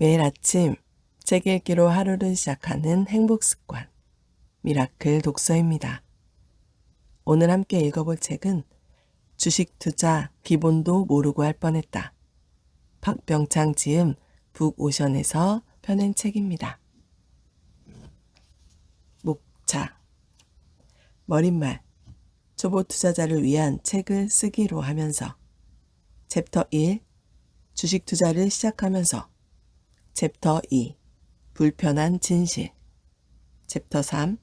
매일 아침 책 읽기로 하루를 시작하는 행복 습관, 미라클 독서입니다. 오늘 함께 읽어볼 책은 주식 투자 기본도 모르고 할 뻔했다. 박병창 지음 북오션에서 펴낸 책입니다. 목차. 머릿말. 초보 투자자를 위한 책을 쓰기로 하면서 챕터 1. 주식 투자를 시작하면서 챕터 2. 불편한 진실. 챕터 3.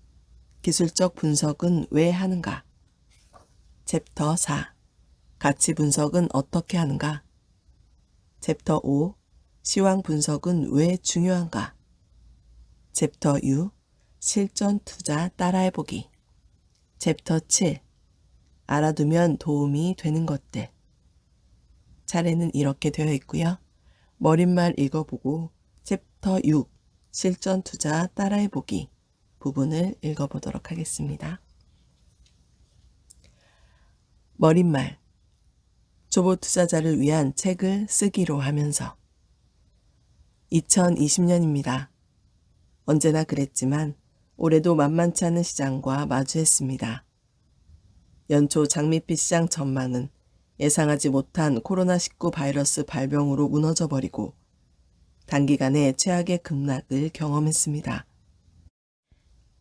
기술적 분석은 왜 하는가? 챕터 4. 가치 분석은 어떻게 하는가? 챕터 5. 시황 분석은 왜 중요한가? 챕터 6. 실전 투자 따라해보기. 챕터 7. 알아두면 도움이 되는 것들. 차례는 이렇게 되어 있고요. 머릿말 읽어보고 챕터 6. 실전 투자 따라해보기 부분을 읽어보도록 하겠습니다. 머릿말. 초보 투자자를 위한 책을 쓰기로 하면서 2020년입니다. 언제나 그랬지만 올해도 만만치 않은 시장과 마주했습니다. 연초 장밋빛 시장 전망은 예상하지 못한 코로나19 바이러스 발병으로 무너져 버리고 단기간에 최악의 급락을 경험했습니다.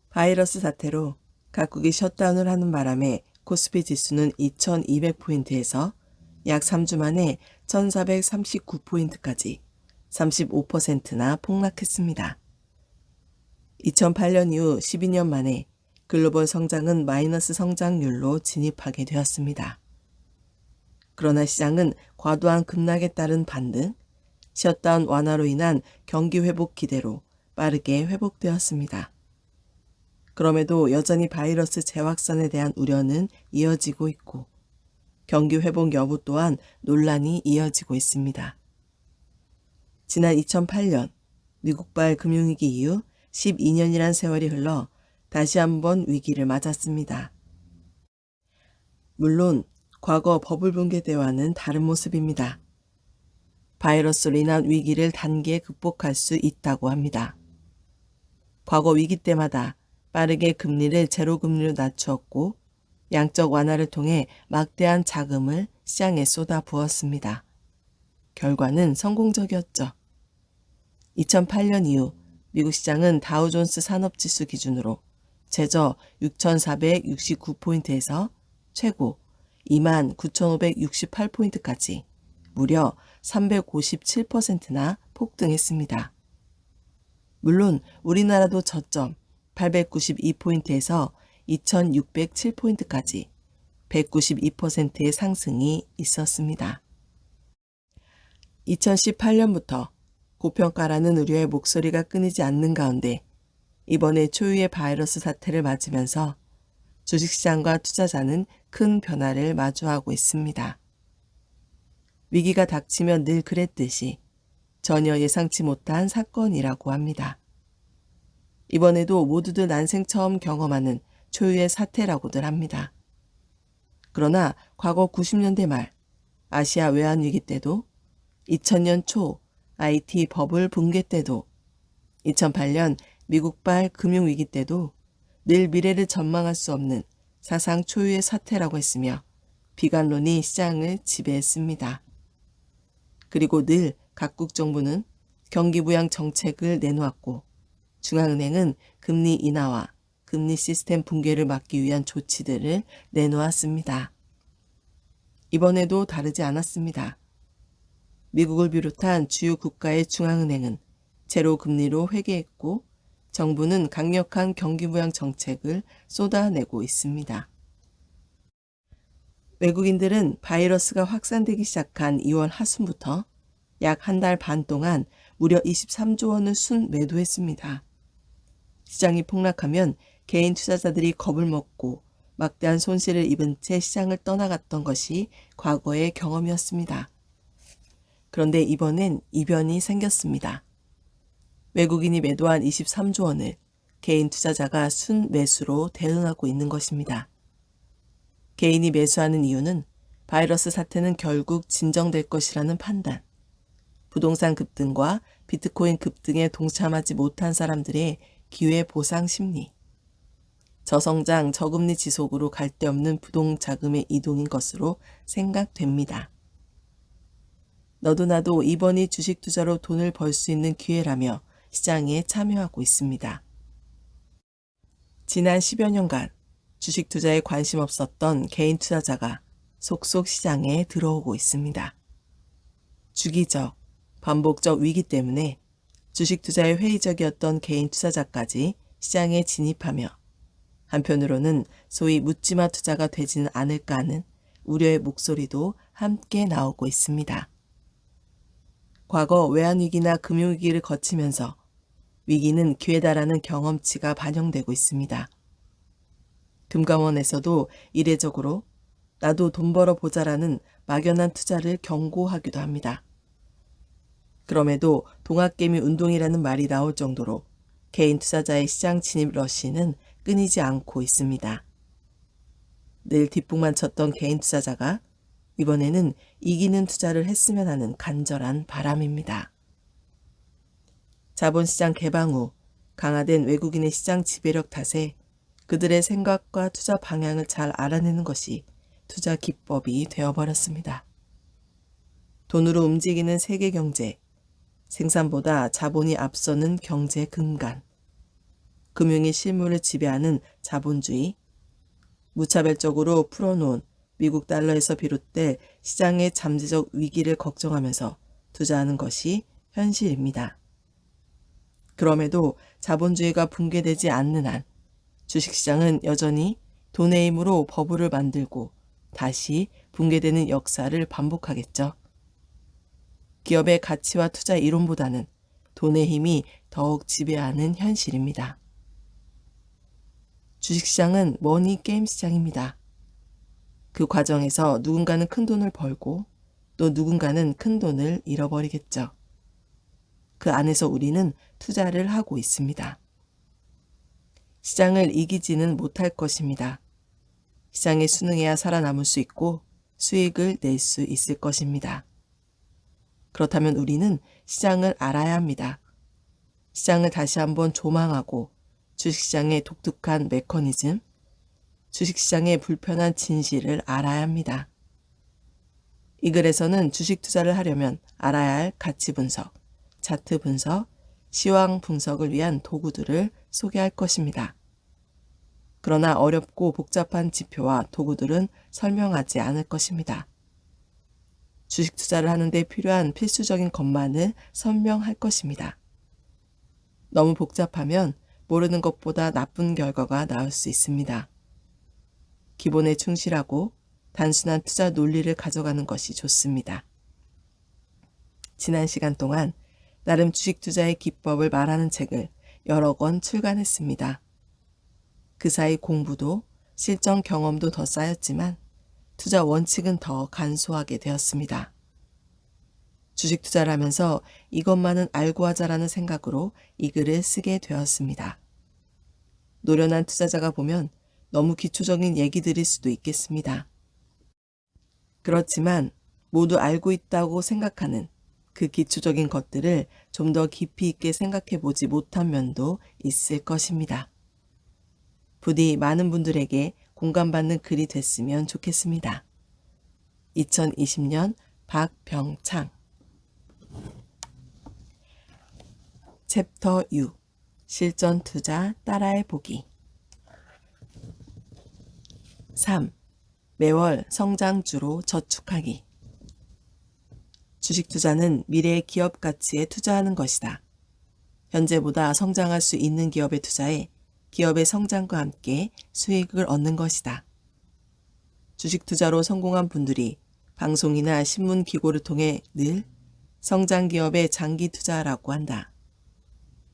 바이러스 사태로 각국이 셧다운을 하는 바람에 코스피 지수는 2200포인트에서 약 3주 만에 1439포인트까지 35%나 폭락했습니다. 2008년 이후 12년 만에 글로벌 성장은 마이너스 성장률로 진입하게 되었습니다. 그러나 시장은 과도한 급락에 따른 반등, 셧다운 완화로 인한 경기 회복 기대로 빠르게 회복되었습니다. 그럼에도 여전히 바이러스 재확산에 대한 우려는 이어지고 있고 경기 회복 여부 또한 논란이 이어지고 있습니다. 지난 2008년 미국발 금융위기 이후 12년이란 세월이 흘러 다시 한번 위기를 맞았습니다. 물론 과거 버블 붕괴 때와는 다른 모습입니다. 바이러스로 인한 위기를 단계에 극복할 수 있다고 합니다. 과거 위기 때마다 빠르게 금리를 제로금리로 낮추었고 양적 완화를 통해 막대한 자금을 시장에 쏟아 부었습니다. 결과는 성공적이었죠. 2008년 이후 미국 시장은 다우존스 산업지수 기준으로 최저 6,469포인트에서 최고 29,568포인트까지 무려 357%나 폭등했습니다. 물론 우리나라도 저점 892포인트에서 2,607포인트까지 192%의 상승이 있었습니다. 2018년부터 고평가라는 우려의 목소리가 끊이지 않는 가운데 이번에 초유의 바이러스 사태를 맞으면서 주식시장과 투자자는 큰 변화를 마주하고 있습니다. 위기가 닥치면 늘 그랬듯이 전혀 예상치 못한 사건이라고 합니다. 이번에도 모두들 난생 처음 경험하는 초유의 사태라고들 합니다. 그러나 과거 90년대 말 아시아 외환위기 때도 2000년 초 IT 버블 붕괴 때도 2008년 미국발 금융위기 때도 늘 미래를 전망할 수 없는 사상 초유의 사태라고 했으며 비관론이 시장을 지배했습니다. 그리고 늘 각국 정부는 경기 부양 정책을 내놓았고 중앙은행은 금리 인하와 금리 시스템 붕괴를 막기 위한 조치들을 내놓았습니다. 이번에도 다르지 않았습니다. 미국을 비롯한 주요 국가의 중앙은행은 제로 금리로 회귀했고 정부는 강력한 경기 부양 정책을 쏟아내고 있습니다. 외국인들은 바이러스가 확산되기 시작한 2월 하순부터 약 한 달 반 동안 무려 23조 원을 순매도했습니다. 시장이 폭락하면 개인 투자자들이 겁을 먹고 막대한 손실을 입은 채 시장을 떠나갔던 것이 과거의 경험이었습니다. 그런데 이번엔 이변이 생겼습니다. 외국인이 매도한 23조 원을 개인 투자자가 순매수로 대응하고 있는 것입니다. 개인이 매수하는 이유는 바이러스 사태는 결국 진정될 것이라는 판단, 부동산 급등과 비트코인 급등에 동참하지 못한 사람들의 기회 보상 심리, 저성장, 저금리 지속으로 갈 데 없는 부동자금의 이동인 것으로 생각됩니다. 너도 나도 이번이 주식 투자로 돈을 벌 수 있는 기회라며 시장에 참여하고 있습니다. 지난 10여 년간 주식 투자에 관심 없었던 개인 투자자가 속속 시장에 들어오고 있습니다. 주기적, 반복적 위기 때문에 주식 투자에 회의적이었던 개인 투자자까지 시장에 진입하며 한편으로는 소위 묻지마 투자가 되지는 않을까 하는 우려의 목소리도 함께 나오고 있습니다. 과거 외환위기나 금융위기를 거치면서 위기는 기회다라는 경험치가 반영되고 있습니다. 금감원에서도 이례적으로 나도 돈 벌어보자라는 막연한 투자를 경고하기도 합니다. 그럼에도 동학개미 운동이라는 말이 나올 정도로 개인 투자자의 시장 진입 러시는 끊이지 않고 있습니다. 늘 뒷북만 쳤던 개인 투자자가 이번에는 이기는 투자를 했으면 하는 간절한 바람입니다. 자본시장 개방 후 강화된 외국인의 시장 지배력 탓에 그들의 생각과 투자 방향을 잘 알아내는 것이 투자 기법이 되어버렸습니다. 돈으로 움직이는 세계 경제, 생산보다 자본이 앞서는 경제 근간, 금융이 실물을 지배하는 자본주의, 무차별적으로 풀어놓은 미국 달러에서 비롯될 시장의 잠재적 위기를 걱정하면서 투자하는 것이 현실입니다. 그럼에도 자본주의가 붕괴되지 않는 한 주식시장은 여전히 돈의 힘으로 버블을 만들고 다시 붕괴되는 역사를 반복하겠죠. 기업의 가치와 투자 이론보다는 돈의 힘이 더욱 지배하는 현실입니다. 주식시장은 머니 게임 시장입니다. 그 과정에서 누군가는 큰 돈을 벌고 또 누군가는 큰 돈을 잃어버리겠죠. 그 안에서 우리는 투자를 하고 있습니다. 시장을 이기지는 못할 것입니다. 시장에 순응해야 살아남을 수 있고 수익을 낼 수 있을 것입니다. 그렇다면 우리는 시장을 알아야 합니다. 시장을 다시 한번 조망하고 주식시장의 독특한 메커니즘, 주식시장의 불편한 진실을 알아야 합니다. 이 글에서는 주식 투자를 하려면 알아야 할 가치 분석, 차트 분석, 시황 분석을 위한 도구들을 소개할 것입니다. 그러나 어렵고 복잡한 지표와 도구들은 설명하지 않을 것입니다. 주식 투자를 하는데 필요한 필수적인 것만을 설명할 것입니다. 너무 복잡하면 모르는 것보다 나쁜 결과가 나올 수 있습니다. 기본에 충실하고 단순한 투자 논리를 가져가는 것이 좋습니다. 지난 시간 동안 나름 주식 투자의 기법을 말하는 책을 여러 권 출간했습니다. 그 사이 공부도 실전 경험도 더 쌓였지만 투자 원칙은 더 간소하게 되었습니다. 주식 투자를 하면서 이것만은 알고 하자라는 생각으로 이 글을 쓰게 되었습니다. 노련한 투자자가 보면 너무 기초적인 얘기들일 수도 있겠습니다. 그렇지만 모두 알고 있다고 생각하는 그 기초적인 것들을 좀 더 깊이 있게 생각해 보지 못한 면도 있을 것입니다. 부디 많은 분들에게 공감받는 글이 됐으면 좋겠습니다. 2020년 박병창 챕터 6 실전 투자 따라해보기 3. 매월 성장주로 저축하기 주식 투자는 미래의 기업 가치에 투자하는 것이다. 현재보다 성장할 수 있는 기업에 투자해 기업의 성장과 함께 수익을 얻는 것이다. 주식 투자로 성공한 분들이 방송이나 신문 기고를 통해 늘 성장 기업의 장기 투자라고 한다.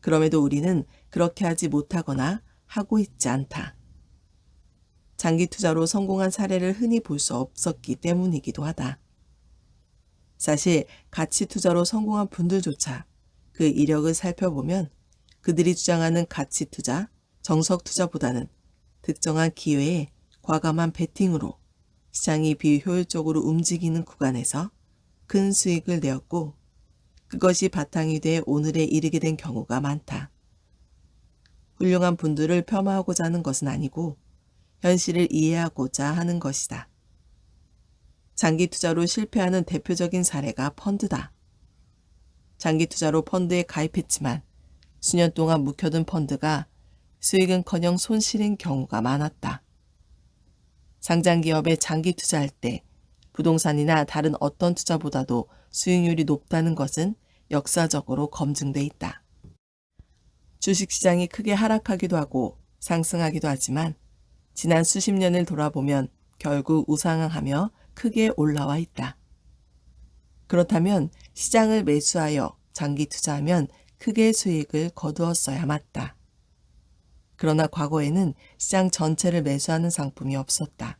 그럼에도 우리는 그렇게 하지 못하거나 하고 있지 않다. 장기 투자로 성공한 사례를 흔히 볼 수 없었기 때문이기도 하다. 사실 가치 투자로 성공한 분들조차 그 이력을 살펴보면 그들이 주장하는 가치 투자, 정석 투자보다는 특정한 기회에 과감한 베팅으로 시장이 비효율적으로 움직이는 구간에서 큰 수익을 내었고 그것이 바탕이 돼 오늘에 이르게 된 경우가 많다. 훌륭한 분들을 폄하하고자 하는 것은 아니고 현실을 이해하고자 하는 것이다. 장기 투자로 실패하는 대표적인 사례가 펀드다. 장기 투자로 펀드에 가입했지만 수년 동안 묵혀둔 펀드가 수익은커녕 손실인 경우가 많았다. 상장 기업에 장기 투자할 때 부동산이나 다른 어떤 투자보다도 수익률이 높다는 것은 역사적으로 검증돼 있다. 주식시장이 크게 하락하기도 하고 상승하기도 하지만 지난 수십 년을 돌아보면 결국 우상향하며 크게 올라와 있다. 그렇다면 시장을 매수하여 장기 투자하면 크게 수익을 거두었어야 맞다. 그러나 과거에는 시장 전체를 매수하는 상품이 없었다.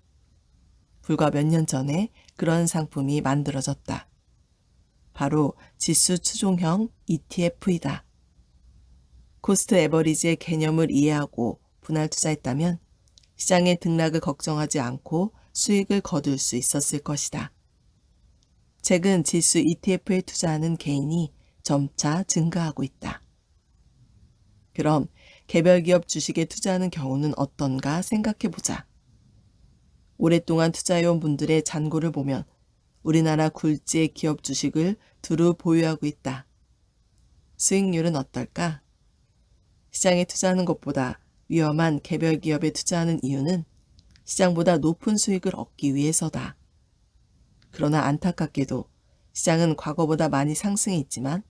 불과 몇 년 전에 그런 상품이 만들어졌다. 바로 지수 추종형 ETF이다. 코스트 에버리지의 개념을 이해하고 분할 투자했다면 시장의 등락을 걱정하지 않고 수익을 거둘 수 있었을 것이다. 최근 지수 ETF에 투자하는 개인이 점차 증가하고 있다. 그럼 개별 기업 주식에 투자하는 경우는 어떤가 생각해보자. 오랫동안 투자해온 분들의 잔고를 보면 우리나라 굴지의 기업 주식을 두루 보유하고 있다. 수익률은 어떨까? 시장에 투자하는 것보다 위험한 개별 기업에 투자하는 이유는 시장보다 높은 수익을 얻기 위해서다. 그러나 안타깝게도 시장은 과거보다 많이 상승해 있지만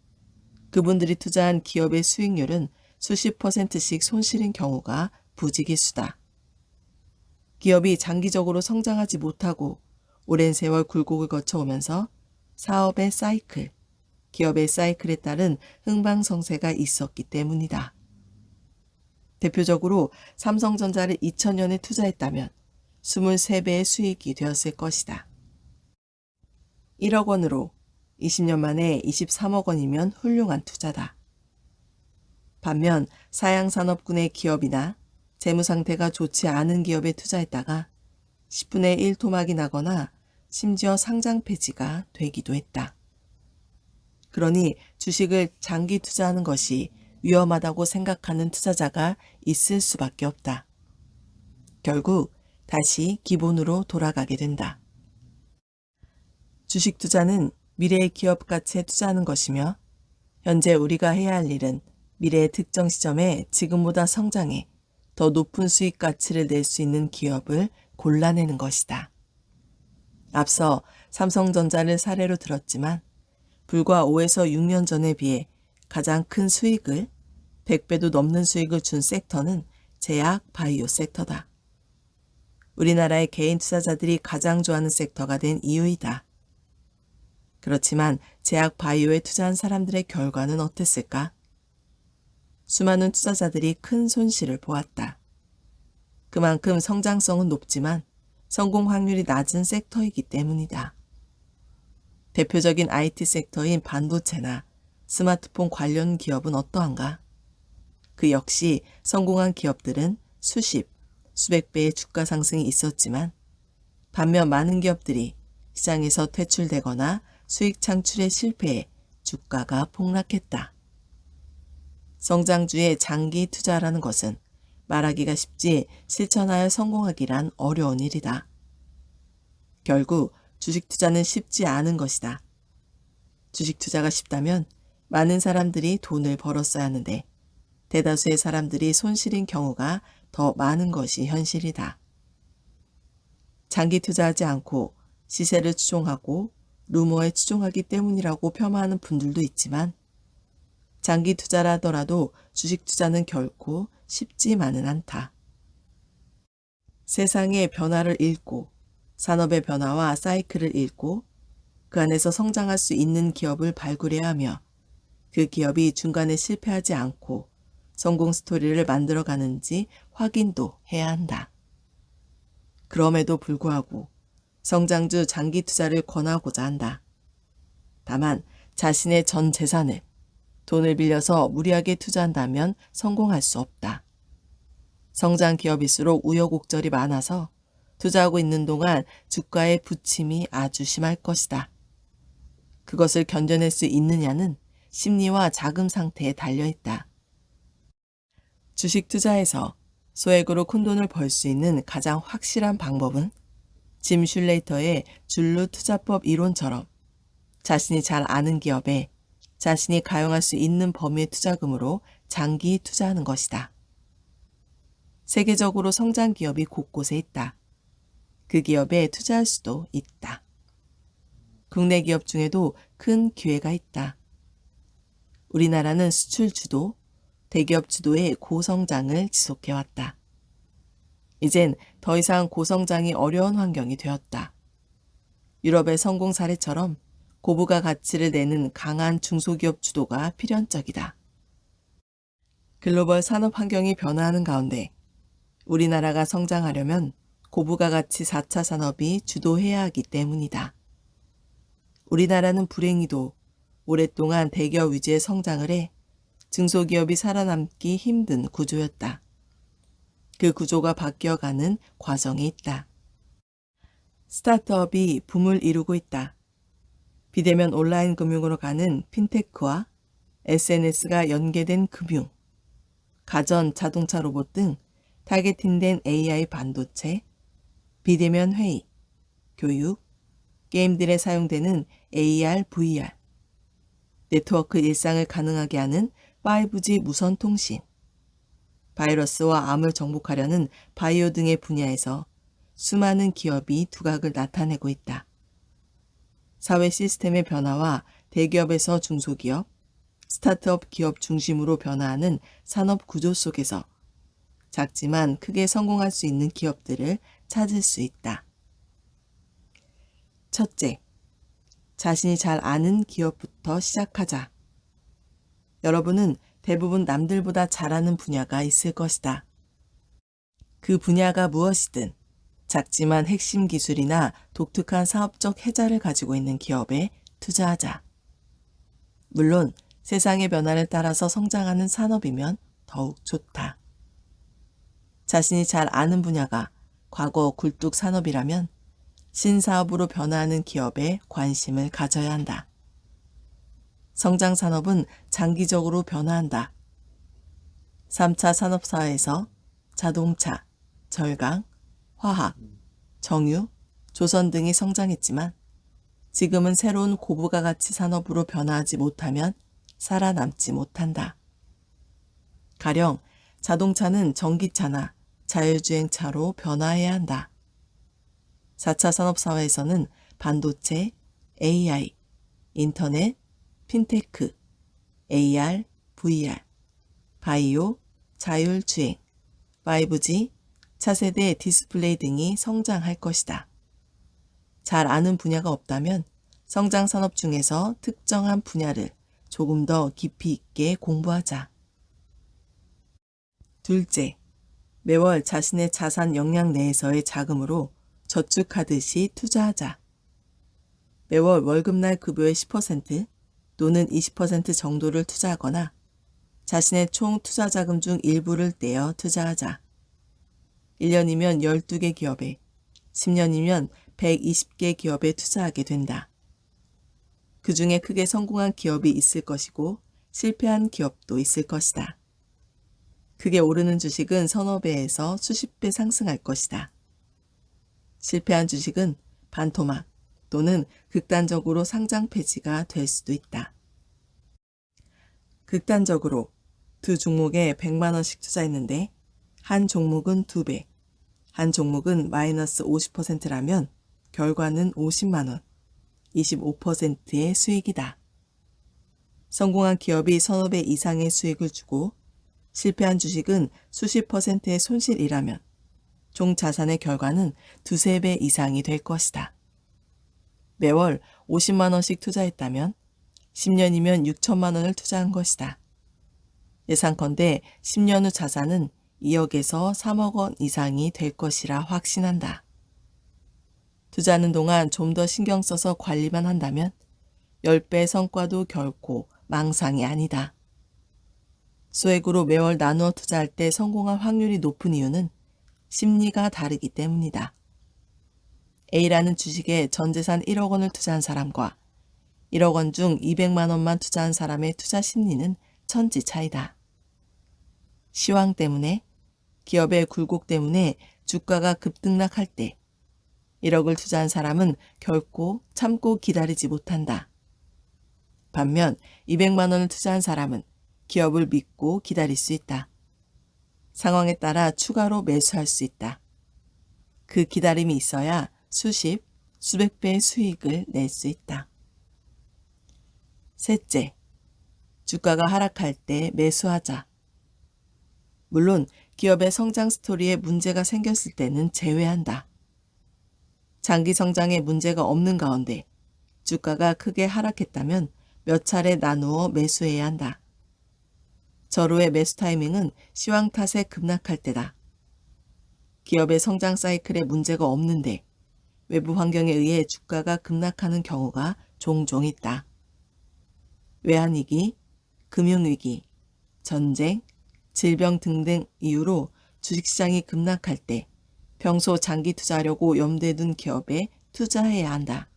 그분들이 투자한 기업의 수익률은 수십 %씩 손실인 경우가 부지기수다. 기업이 장기적으로 성장하지 못하고 오랜 세월 굴곡을 거쳐오면서 사업의 사이클, 기업의 사이클에 따른 흥방성쇠가 있었기 때문이다. 대표적으로 삼성전자를 2000년에 투자했다면 23배의 수익이 되었을 것이다. 1억 원으로 20년 만에 23억 원이면 훌륭한 투자다. 반면 사양산업군의 기업이나 재무상태가 좋지 않은 기업에 투자했다가 10분의 1 토막이 나거나 심지어 상장 폐지가 되기도 했다. 그러니 주식을 장기 투자하는 것이 위험하다고 생각하는 투자자가 있을 수밖에 없다. 결국 다시 기본으로 돌아가게 된다. 주식 투자는 미래의 기업 가치에 투자하는 것이며 현재 우리가 해야 할 일은 미래의 특정 시점에 지금보다 성장해 더 높은 수익 가치를 낼 수 있는 기업을 골라내는 것이다. 앞서 삼성전자를 사례로 들었지만 불과 5에서 6년 전에 비해 가장 큰 수익을 100배도 넘는 수익을 준 섹터는 제약 바이오 섹터다. 우리나라의 개인 투자자들이 가장 좋아하는 섹터가 된 이유이다. 그렇지만 제약 바이오에 투자한 사람들의 결과는 어땠을까? 수많은 투자자들이 큰 손실을 보았다. 그만큼 성장성은 높지만 성공 확률이 낮은 섹터이기 때문이다. 대표적인 IT 섹터인 반도체나 스마트폰 관련 기업은 어떠한가? 그 역시 성공한 기업들은 수십, 수백 배의 주가 상승이 있었지만 반면 많은 기업들이 시장에서 퇴출되거나 수익 창출에 실패해 주가가 폭락했다. 성장주에 장기 투자라는 것은 말하기가 쉽지 실천하여 성공하기란 어려운 일이다. 결국 주식 투자는 쉽지 않은 것이다. 주식 투자가 쉽다면 많은 사람들이 돈을 벌었어야 하는데 대다수의 사람들이 손실인 경우가 더 많은 것이 현실이다. 장기 투자하지 않고 시세를 추종하고 루머에 추종하기 때문이라고 폄하하는 분들도 있지만 장기 투자라 하더라도 주식 투자는 결코 쉽지만은 않다. 세상의 변화를 읽고 산업의 변화와 사이클을 읽고 그 안에서 성장할 수 있는 기업을 발굴해야 하며 그 기업이 중간에 실패하지 않고 성공 스토리를 만들어가는지 확인도 해야 한다. 그럼에도 불구하고 성장주 장기 투자를 권하고자 한다. 다만 자신의 전 재산을 돈을 빌려서 무리하게 투자한다면 성공할 수 없다. 성장 기업일수록 우여곡절이 많아서 투자하고 있는 동안 주가의 부침이 아주 심할 것이다. 그것을 견뎌낼 수 있느냐는 심리와 자금 상태에 달려있다. 주식 투자에서 소액으로 큰돈을 벌 수 있는 가장 확실한 방법은 짐 슐레이터의 줄루 투자법 이론처럼 자신이 잘 아는 기업에 자신이 가용할 수 있는 범위의 투자금으로 장기 투자하는 것이다. 세계적으로 성장 기업이 곳곳에 있다. 그 기업에 투자할 수도 있다. 국내 기업 중에도 큰 기회가 있다. 우리나라는 수출 주도, 대기업 주도의 고성장을 지속해왔다. 이젠 더 이상 고성장이 어려운 환경이 되었다. 유럽의 성공 사례처럼 고부가 가치를 내는 강한 중소기업 주도가 필연적이다. 글로벌 산업 환경이 변화하는 가운데 우리나라가 성장하려면 고부가 가치 4차 산업이 주도해야 하기 때문이다. 우리나라는 불행히도 오랫동안 대기업 위주의 성장을 해 중소기업이 살아남기 힘든 구조였다. 그 구조가 바뀌어가는 과정이 있다. 스타트업이 붐을 이루고 있다. 비대면 온라인 금융으로 가는 핀테크와 SNS가 연계된 금융, 가전 자동차 로봇 등 타겟팅된 AI 반도체, 비대면 회의, 교육, 게임들에 사용되는 AR, VR, 네트워크 일상을 가능하게 하는 5G 무선 통신, 바이러스와 암을 정복하려는 바이오 등의 분야에서 수많은 기업이 두각을 나타내고 있다. 사회 시스템의 변화와 대기업에서 중소기업, 스타트업 기업 중심으로 변화하는 산업 구조 속에서 작지만 크게 성공할 수 있는 기업들을 찾을 수 있다. 첫째, 자신이 잘 아는 기업부터 시작하자. 여러분은 대부분 남들보다 잘하는 분야가 있을 것이다. 그 분야가 무엇이든 작지만 핵심 기술이나 독특한 사업적 혜자를 가지고 있는 기업에 투자하자. 물론 세상의 변화를 따라서 성장하는 산업이면 더욱 좋다. 자신이 잘 아는 분야가 과거 굴뚝 산업이라면 신사업으로 변화하는 기업에 관심을 가져야 한다. 성장 산업은 장기적으로 변화한다. 3차 산업사회에서 자동차, 절강, 화학, 정유, 조선 등이 성장했지만 지금은 새로운 고부가 가치 산업으로 변화하지 못하면 살아남지 못한다. 가령 자동차는 전기차나 자율주행차로 변화해야 한다. 4차 산업사회에서는 반도체, AI, 인터넷, 핀테크, AR, VR, 바이오, 자율주행, 5G, 차세대 디스플레이 등이 성장할 것이다. 잘 아는 분야가 없다면 성장 산업 중에서 특정한 분야를 조금 더 깊이 있게 공부하자. 둘째, 매월 자신의 자산 역량 내에서의 자금으로 저축하듯이 투자하자. 매월 월급날 급여의 10% 또는 20% 정도를 투자하거나 자신의 총 투자 자금 중 일부를 떼어 투자하자. 1년이면 12개 기업에, 10년이면 120개 기업에 투자하게 된다. 그 중에 크게 성공한 기업이 있을 것이고 실패한 기업도 있을 것이다. 크게 오르는 주식은 서너 배에서 수십 배 상승할 것이다. 실패한 주식은 반토막 또는 극단적으로 상장 폐지가 될 수도 있다. 극단적으로 두 종목에 100만 원씩 투자했는데 한 종목은 2배, 한 종목은 마이너스 50%라면 결과는 50만 원, 25%의 수익이다. 성공한 기업이 서너 배 이상의 수익을 주고 실패한 주식은 수십 %의 손실이라면 총 자산의 결과는 두세 배 이상이 될 것이다. 매월 50만 원씩 투자했다면 10년이면 6천만 원을 투자한 것이다. 예상컨대 10년 후 자산은 2억에서 3억 원 이상이 될 것이라 확신한다. 투자하는 동안 좀 더 신경 써서 관리만 한다면 10배 성과도 결코 망상이 아니다. 소액으로 매월 나누어 투자할 때 성공할 확률이 높은 이유는 심리가 다르기 때문이다. A라는 주식에 전 재산 1억 원을 투자한 사람과 1억 원 중 200만 원만 투자한 사람의 투자 심리는 천지 차이다. 시황 때문에, 기업의 굴곡 때문에 주가가 급등락할 때 1억을 투자한 사람은 결코 참고 기다리지 못한다. 반면 200만 원을 투자한 사람은 기업을 믿고 기다릴 수 있다. 상황에 따라 추가로 매수할 수 있다. 그 기다림이 있어야 수십, 수백 배의 수익을 낼 수 있다. 셋째, 주가가 하락할 때 매수하자. 물론 기업의 성장 스토리에 문제가 생겼을 때는 제외한다. 장기 성장에 문제가 없는 가운데 주가가 크게 하락했다면 몇 차례 나누어 매수해야 한다. 절호의 매수 타이밍은 시황 탓에 급락할 때다. 기업의 성장 사이클에 문제가 없는데 외부 환경에 의해 주가가 급락하는 경우가 종종 있다. 외환위기, 금융위기, 전쟁, 질병 등등 이유로 주식시장이 급락할 때 평소 장기 투자하려고 염두에 둔 기업에 투자해야 한다.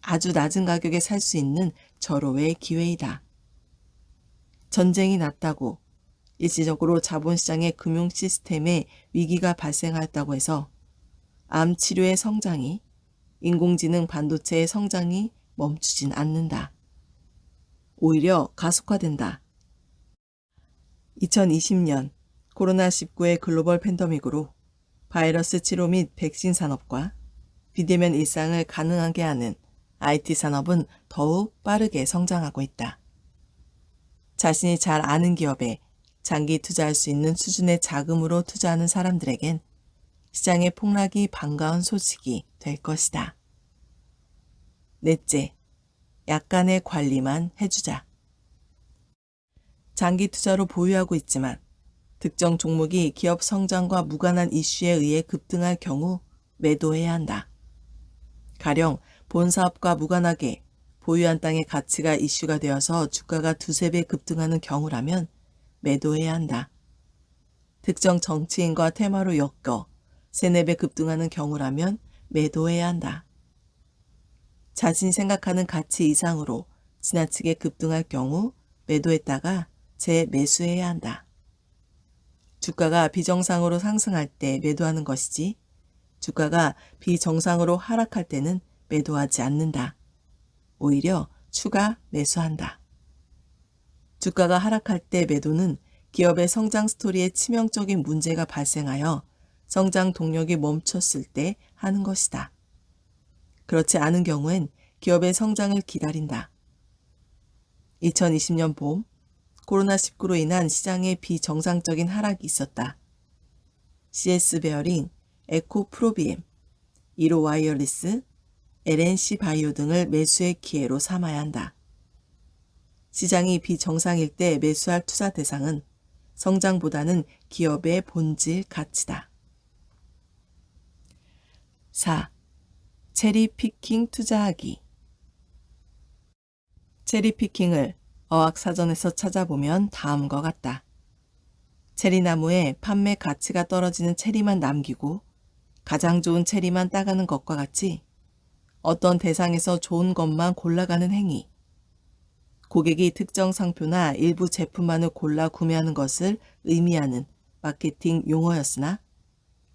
아주 낮은 가격에 살 수 있는 절호의 기회이다. 전쟁이 났다고 일시적으로 자본시장의 금융 시스템에 위기가 발생하였다고 해서 암 치료의 성장이, 인공지능 반도체의 성장이 멈추진 않는다. 오히려 가속화된다. 2020년 코로나19의 글로벌 팬데믹으로 바이러스 치료 및 백신 산업과 비대면 일상을 가능하게 하는 IT 산업은 더욱 빠르게 성장하고 있다. 자신이 잘 아는 기업에 장기 투자할 수 있는 수준의 자금으로 투자하는 사람들에겐 시장의 폭락이 반가운 소식이 될 것이다. 넷째, 약간의 관리만 해주자. 장기 투자로 보유하고 있지만 특정 종목이 기업 성장과 무관한 이슈에 의해 급등할 경우 매도해야 한다. 가령 본 사업과 무관하게 보유한 땅의 가치가 이슈가 되어서 주가가 두세 배 급등하는 경우라면 매도해야 한다. 특정 정치인과 테마로 엮여 세네 배 급등하는 경우라면 매도해야 한다. 자신이 생각하는 가치 이상으로 지나치게 급등할 경우 매도했다가 재매수해야 한다. 주가가 비정상으로 상승할 때 매도하는 것이지 주가가 비정상으로 하락할 때는 매도하지 않는다. 오히려 추가 매수한다. 주가가 하락할 때 매도는 기업의 성장 스토리에 치명적인 문제가 발생하여 성장 동력이 멈췄을 때 하는 것이다. 그렇지 않은 경우엔 기업의 성장을 기다린다. 2020년 봄, 코로나19로 인한 시장의 비정상적인 하락이 있었다. CS 베어링, 에코 프로비엠, 이로 와이어리스, LNC 바이오 등을 매수의 기회로 삼아야 한다. 시장이 비정상일 때 매수할 투자 대상은 성장보다는 기업의 본질 가치다. 4. 체리피킹 투자하기. 체리피킹을 어학사전에서 찾아보면 다음과 같다. 체리나무에 판매 가치가 떨어지는 체리만 남기고 가장 좋은 체리만 따가는 것과 같이 어떤 대상에서 좋은 것만 골라가는 행위, 고객이 특정 상표나 일부 제품만을 골라 구매하는 것을 의미하는 마케팅 용어였으나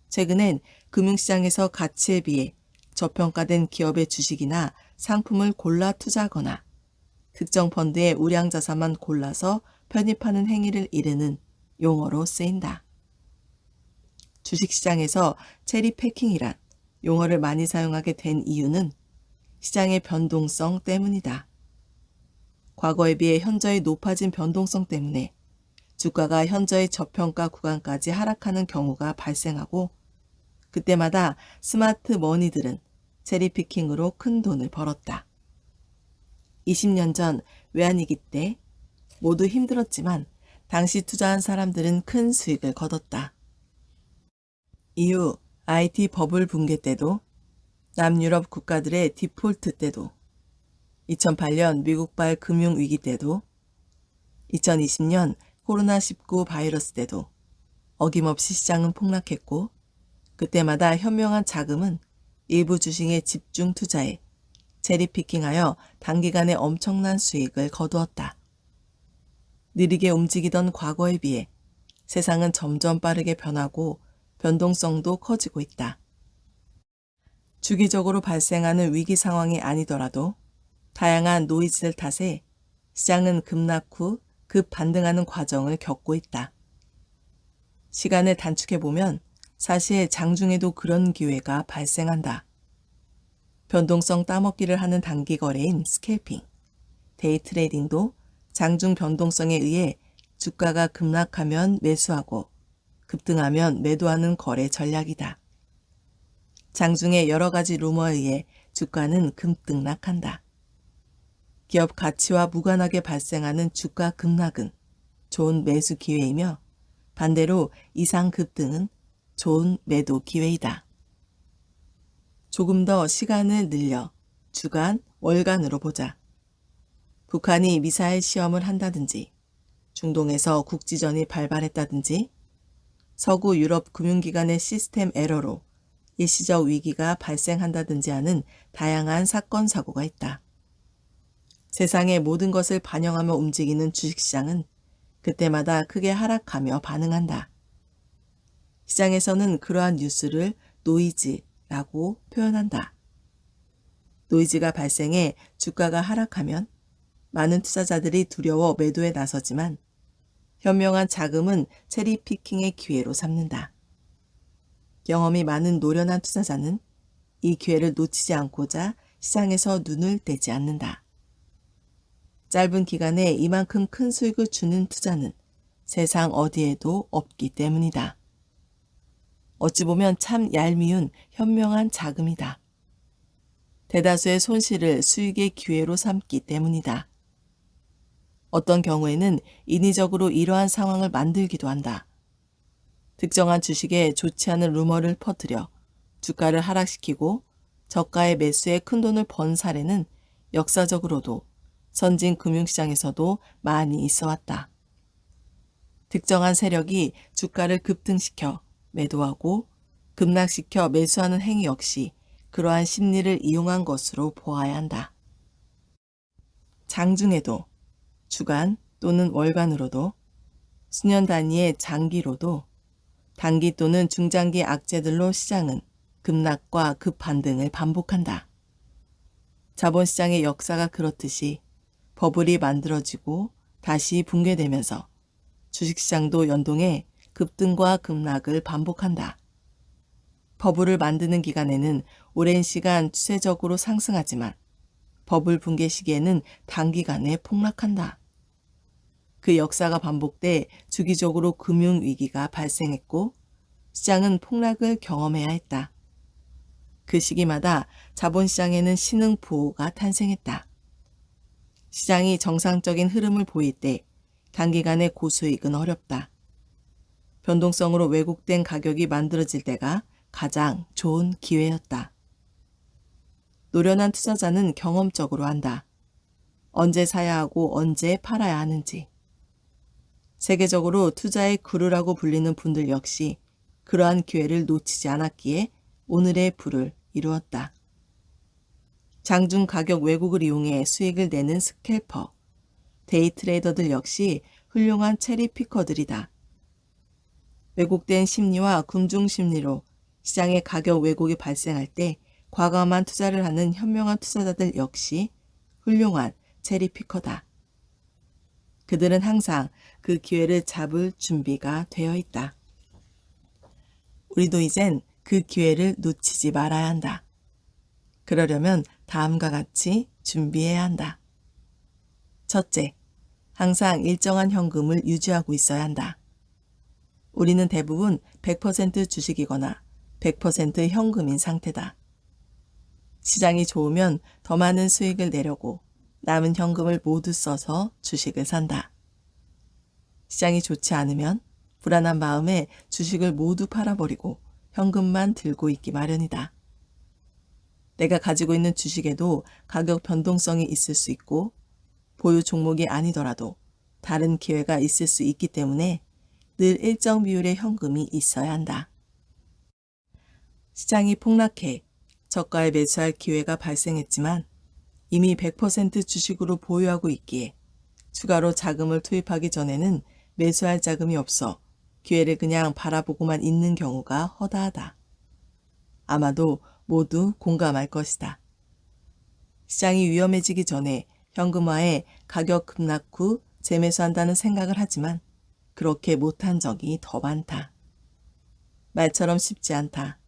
최근엔 금융시장에서 가치에 비해 저평가된 기업의 주식이나 상품을 골라 투자하거나 특정 펀드의 우량 자산만 골라서 편입하는 행위를 이르는 용어로 쓰인다. 주식시장에서 체리 패킹이란 용어를 많이 사용하게 된 이유는 시장의 변동성 때문이다. 과거에 비해 현저히 높아진 변동성 때문에 주가가 현저히 저평가 구간까지 하락하는 경우가 발생하고 그때마다 스마트 머니들은 체리피킹으로 큰 돈을 벌었다. 20년 전 외환위기 때 모두 힘들었지만 당시 투자한 사람들은 큰 수익을 거뒀다. 이후 IT 버블 붕괴 때도 남유럽 국가들의 디폴트 때도 2008년 미국발 금융위기 때도 2020년 코로나19 바이러스 때도 어김없이 시장은 폭락했고 그때마다 현명한 자금은 일부 주식에 집중 투자해 재리피킹하여 단기간에 엄청난 수익을 거두었다. 느리게 움직이던 과거에 비해 세상은 점점 빠르게 변하고 변동성도 커지고 있다. 주기적으로 발생하는 위기 상황이 아니더라도 다양한 노이즈들 탓에 시장은 급락 후 급반등하는 과정을 겪고 있다. 시간을 단축해보면 사실 장중에도 그런 기회가 발생한다. 변동성 따먹기를 하는 단기 거래인 스캘핑, 데이 트레이딩도 장중 변동성에 의해 주가가 급락하면 매수하고 급등하면 매도하는 거래 전략이다. 장중의 여러 가지 루머에 의해 주가는 급등락한다. 기업 가치와 무관하게 발생하는 주가 급락은 좋은 매수 기회이며 반대로 이상 급등은 좋은 매도 기회이다. 조금 더 시간을 늘려 주간, 월간으로 보자. 북한이 미사일 시험을 한다든지, 중동에서 국지전이 발발했다든지, 서구 유럽 금융기관의 시스템 에러로 일시적 위기가 발생한다든지 하는 다양한 사건, 사고가 있다. 세상의 모든 것을 반영하며 움직이는 주식시장은 그때마다 크게 하락하며 반응한다. 시장에서는 그러한 뉴스를 노이즈라고 표현한다. 노이즈가 발생해 주가가 하락하면 많은 투자자들이 두려워 매도에 나서지만 현명한 자금은 체리피킹의 기회로 삼는다. 경험이 많은 노련한 투자자는 이 기회를 놓치지 않고자 시장에서 눈을 떼지 않는다. 짧은 기간에 이만큼 큰 수익을 주는 투자는 세상 어디에도 없기 때문이다. 어찌 보면 참 얄미운 현명한 자금이다. 대다수의 손실을 수익의 기회로 삼기 때문이다. 어떤 경우에는 인위적으로 이러한 상황을 만들기도 한다. 특정한 주식에 좋지 않은 루머를 퍼뜨려 주가를 하락시키고 저가의 매수에 큰돈을 번 사례는 역사적으로도 선진 금융시장에서도 많이 있어 왔다. 특정한 세력이 주가를 급등시켜 매도하고 급락시켜 매수하는 행위 역시 그러한 심리를 이용한 것으로 보아야 한다. 장중에도 주간 또는 월간으로도 수년 단위의 장기로도 단기 또는 중장기 악재들로 시장은 급락과 급반등을 반복한다. 자본시장의 역사가 그렇듯이 버블이 만들어지고 다시 붕괴되면서 주식시장도 연동해 급등과 급락을 반복한다. 버블을 만드는 기간에는 오랜 시간 추세적으로 상승하지만 버블 붕괴 시기에는 단기간에 폭락한다. 그 역사가 반복돼 주기적으로 금융위기가 발생했고 시장은 폭락을 경험해야 했다. 그 시기마다 자본시장에는 신흥부호가 탄생했다. 시장이 정상적인 흐름을 보일 때 단기간의 고수익은 어렵다. 변동성으로 왜곡된 가격이 만들어질 때가 가장 좋은 기회였다. 노련한 투자자는 경험적으로 안다. 언제 사야 하고 언제 팔아야 하는지. 세계적으로 투자의 구루라고 불리는 분들 역시 그러한 기회를 놓치지 않았기에 오늘의 부를 이루었다. 장중 가격 왜곡을 이용해 수익을 내는 스캘퍼, 데이 트레이더들 역시 훌륭한 체리피커들이다. 왜곡된 심리와 군중 심리로 시장의 가격 왜곡이 발생할 때 과감한 투자를 하는 현명한 투자자들 역시 훌륭한 체리피커다. 그들은 항상 그 기회를 잡을 준비가 되어 있다. 우리도 이젠 그 기회를 놓치지 말아야 한다. 그러려면 다음과 같이 준비해야 한다. 첫째, 항상 일정한 현금을 유지하고 있어야 한다. 우리는 대부분 100% 주식이거나 100% 현금인 상태다. 시장이 좋으면 더 많은 수익을 내려고 남은 현금을 모두 써서 주식을 산다. 시장이 좋지 않으면 불안한 마음에 주식을 모두 팔아버리고 현금만 들고 있기 마련이다. 내가 가지고 있는 주식에도 가격 변동성이 있을 수 있고 보유 종목이 아니더라도 다른 기회가 있을 수 있기 때문에 늘 일정 비율의 현금이 있어야 한다. 시장이 폭락해 저가에 매수할 기회가 발생했지만 이미 100% 주식으로 보유하고 있기에 추가로 자금을 투입하기 전에는 매수할 자금이 없어 기회를 그냥 바라보고만 있는 경우가 허다하다. 아마도 모두 공감할 것이다. 시장이 위험해지기 전에 현금화해 가격 급락 후 재매수한다는 생각을 하지만 그렇게 못한 적이 더 많다. 말처럼 쉽지 않다.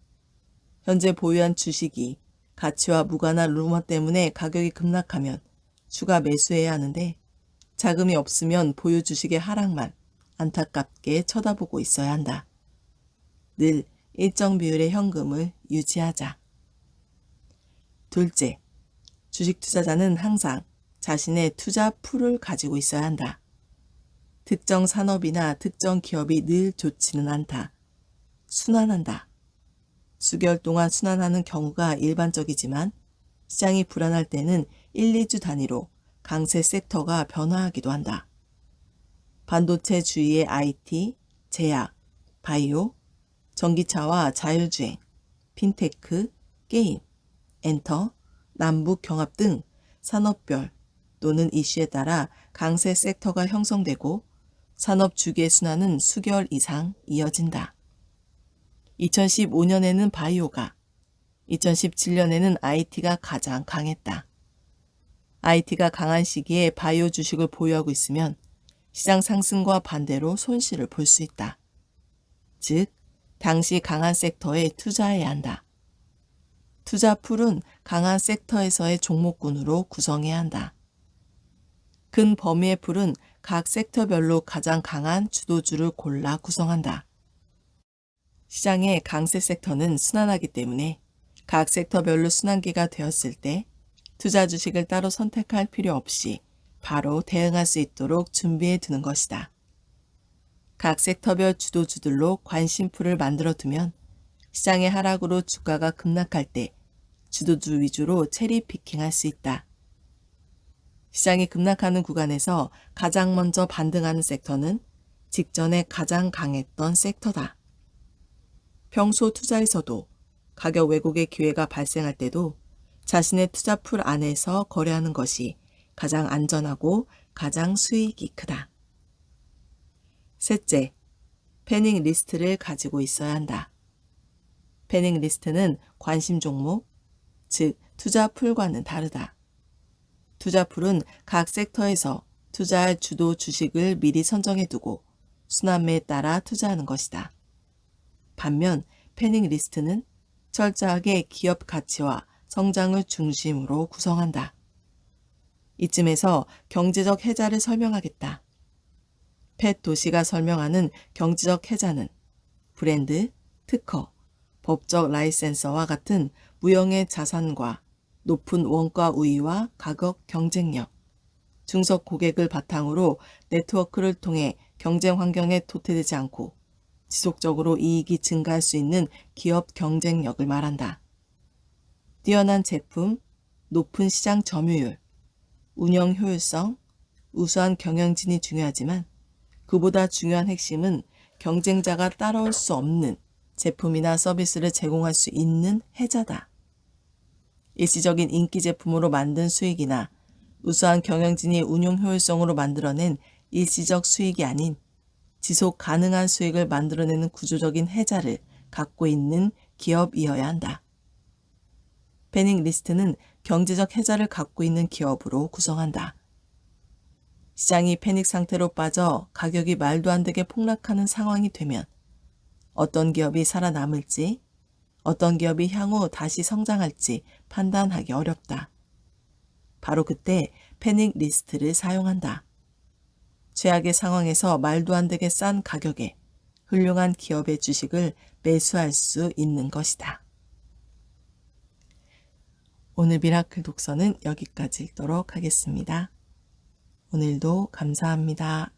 현재 보유한 주식이 가치와 무관한 루머 때문에 가격이 급락하면 추가 매수해야 하는데 자금이 없으면 보유 주식의 하락만 안타깝게 쳐다보고 있어야 한다. 늘 일정 비율의 현금을 유지하자. 둘째, 주식 투자자는 항상 자신의 투자 풀을 가지고 있어야 한다. 특정 산업이나 특정 기업이 늘 좋지는 않다. 순환한다. 수개월 동안 순환하는 경우가 일반적이지만 시장이 불안할 때는 1, 2주 단위로 강세 섹터가 변화하기도 한다. 반도체 주위의 IT, 제약, 바이오, 전기차와 자율주행, 핀테크, 게임, 엔터, 남북 경합 등 산업별 또는 이슈에 따라 강세 섹터가 형성되고 산업 주기의 순환은 수개월 이상 이어진다. 2015년에는 바이오가, 2017년에는 IT가 가장 강했다. IT가 강한 시기에 바이오 주식을 보유하고 있으면 시장 상승과 반대로 손실을 볼 수 있다. 즉, 당시 강한 섹터에 투자해야 한다. 투자 풀은 강한 섹터에서의 종목군으로 구성해야 한다. 큰 범위의 풀은 각 섹터별로 가장 강한 주도주를 골라 구성한다. 시장의 강세 섹터는 순환하기 때문에 각 섹터별로 순환기가 되었을 때 투자 주식을 따로 선택할 필요 없이 바로 대응할 수 있도록 준비해 두는 것이다. 각 섹터별 주도주들로 관심풀을 만들어 두면 시장의 하락으로 주가가 급락할 때 주도주 위주로 체리 피킹할 수 있다. 시장이 급락하는 구간에서 가장 먼저 반등하는 섹터는 직전에 가장 강했던 섹터다. 평소 투자에서도 가격 왜곡의 기회가 발생할 때도 자신의 투자 풀 안에서 거래하는 것이 가장 안전하고 가장 수익이 크다. 셋째, 패닝 리스트를 가지고 있어야 한다. 패닝 리스트는 관심 종목, 즉 투자 풀과는 다르다. 투자 풀은 각 섹터에서 투자할 주도 주식을 미리 선정해 두고 순환매에 따라 투자하는 것이다. 반면 패닝 리스트는 철저하게 기업 가치와 성장을 중심으로 구성한다. 이쯤에서 경제적 해자를 설명하겠다. 팻 도시가 설명하는 경제적 해자는 브랜드, 특허, 법적 라이센서와 같은 무형의 자산과 높은 원가 우위와 가격 경쟁력, 중석 고객을 바탕으로 네트워크를 통해 경쟁 환경에 도태되지 않고 지속적으로 이익이 증가할 수 있는 기업 경쟁력을 말한다. 뛰어난 제품, 높은 시장 점유율, 운영 효율성, 우수한 경영진이 중요하지만 그보다 중요한 핵심은 경쟁자가 따라올 수 없는 제품이나 서비스를 제공할 수 있는 해자다. 일시적인 인기 제품으로 만든 수익이나 우수한 경영진이 운용 효율성으로 만들어낸 일시적 수익이 아닌 지속 가능한 수익을 만들어내는 구조적인 해자를 갖고 있는 기업이어야 한다. 패닝 리스트는 경제적 해자를 갖고 있는 기업으로 구성한다. 시장이 패닉 상태로 빠져 가격이 말도 안 되게 폭락하는 상황이 되면 어떤 기업이 살아남을지, 어떤 기업이 향후 다시 성장할지 판단하기 어렵다. 바로 그때 패닉 리스트를 사용한다. 최악의 상황에서 말도 안 되게 싼 가격에 훌륭한 기업의 주식을 매수할 수 있는 것이다. 오늘 미라클 독서는 여기까지 읽도록 하겠습니다. 오늘도 감사합니다.